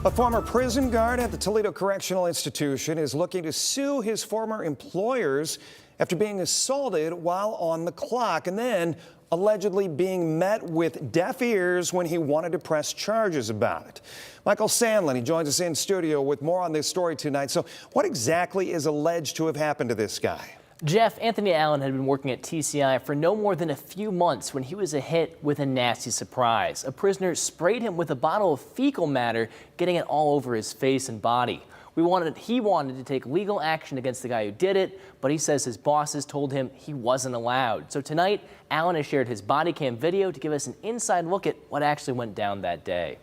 A former prison guard at the Toledo Correctional Institution is looking to sue his former employers after being assaulted while on the clock and then allegedly being met with deaf ears when he wanted to press charges about it. Michael Sandlin, he joins us in studio with more on this story tonight. So what exactly is alleged to have happened to this guy? Jeff, Anthony Allen had been working at TCI for no more than a few months when he was hit with a nasty surprise. A prisoner sprayed him with a bottle of fecal matter, getting it all over his face and body. He wanted to take legal action against the guy who did it, but he says his bosses told him he wasn't allowed. So tonight, Allen has shared his body cam video to give us an inside look at what actually went down that day.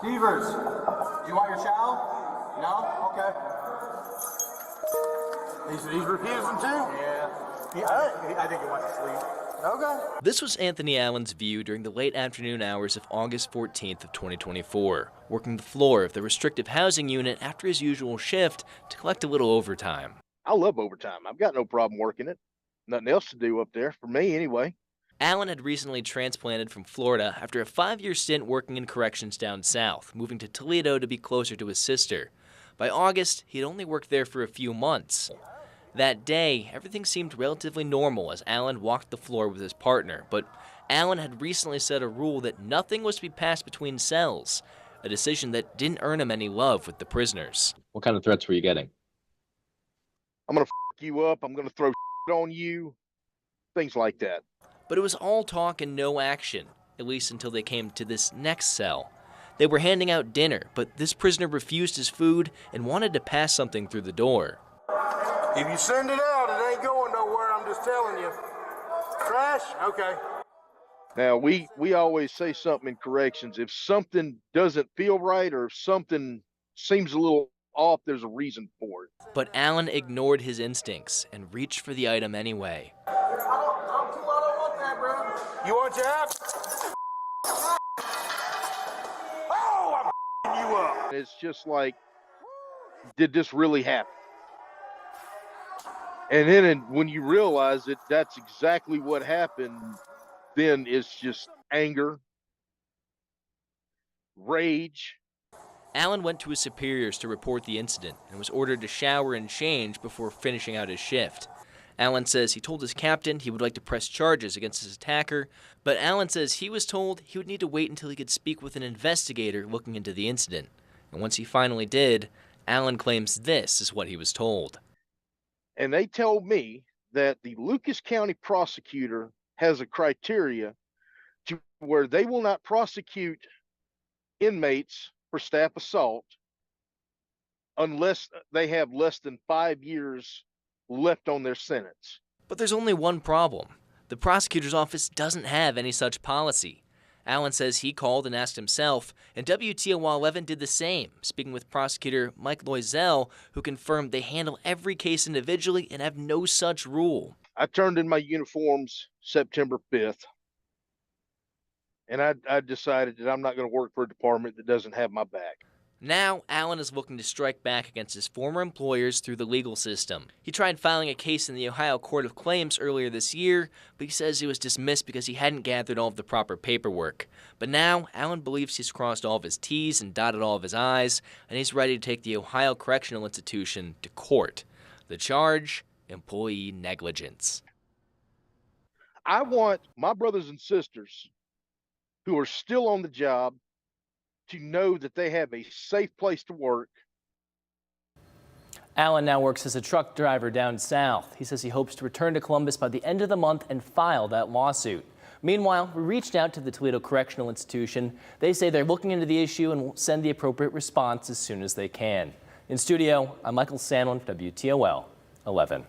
Beavers, do you want your chow? No? Okay. He's refusing too? Yeah. I think he wants to sleep. Okay. This was Anthony Allen's view during the late afternoon hours of August 14th of 2024, working the floor of the restrictive housing unit after his usual shift to collect a little overtime. I love overtime. I've got no problem working it. Nothing else to do up there, for me anyway. Allen had recently transplanted from Florida after a 5-year stint working in corrections down south, moving to Toledo to be closer to his sister. By August, he'd only worked there for a few months. That day, everything seemed relatively normal as Allen walked the floor with his partner, but Allen had recently set a rule that nothing was to be passed between cells, a decision that didn't earn him any love with the prisoners. What kind of threats were you getting? I'm going to f you up. I'm going to throw shit on you. Things like that. But it was all talk and no action, at least until they came to this next cell. They were handing out dinner, but this prisoner refused his food and wanted to pass something through the door. If you send it out, it ain't going nowhere, I'm just telling you. Trash? Okay. Now, we always say something in corrections. If something doesn't feel right or if something seems a little off, there's a reason for it. But Allen ignored his instincts and reached for the item anyway. I don't want that, bro. You want your app? Oh, I'm you up. It's just like, did this really happen? And then when you realize that that's exactly what happened, then it's just anger, rage. Allen went to his superiors to report the incident and was ordered to shower and change before finishing out his shift. Allen says he told his captain he would like to press charges against his attacker, but Allen says he was told he would need to wait until he could speak with an investigator looking into the incident. And once he finally did, Allen claims this is what he was told. And they told me that the Lucas County prosecutor has a criteria to where they will not prosecute inmates for staff assault unless they have less than 5 years left on their sentence. But there's only one problem. The prosecutor's office doesn't have any such policy. Allen says he called and asked himself, and WTOL 11 did the same, speaking with prosecutor Mike Loisel, who confirmed they handle every case individually and have no such rule. I turned in my uniforms September 5th, and I decided that I'm not going to work for a department that doesn't have my back. Now, Allen is looking to strike back against his former employers through the legal system. He tried filing a case in the Ohio Court of Claims earlier this year, but he says he was dismissed because he hadn't gathered all of the proper paperwork. But now, Allen believes he's crossed all of his T's and dotted all of his I's, and he's ready to take the Ohio Correctional Institution to court. The charge? Employee negligence. I want my brothers and sisters who are still on the job to know that they have a safe place to work. Allen now works as a truck driver down south. He says he hopes to return to Columbus by the end of the month and file that lawsuit. Meanwhile, we reached out to the Toledo Correctional Institution. They say they're looking into the issue and will send the appropriate response as soon as they can. In studio, I'm Michael Sandlin, WTOL 11.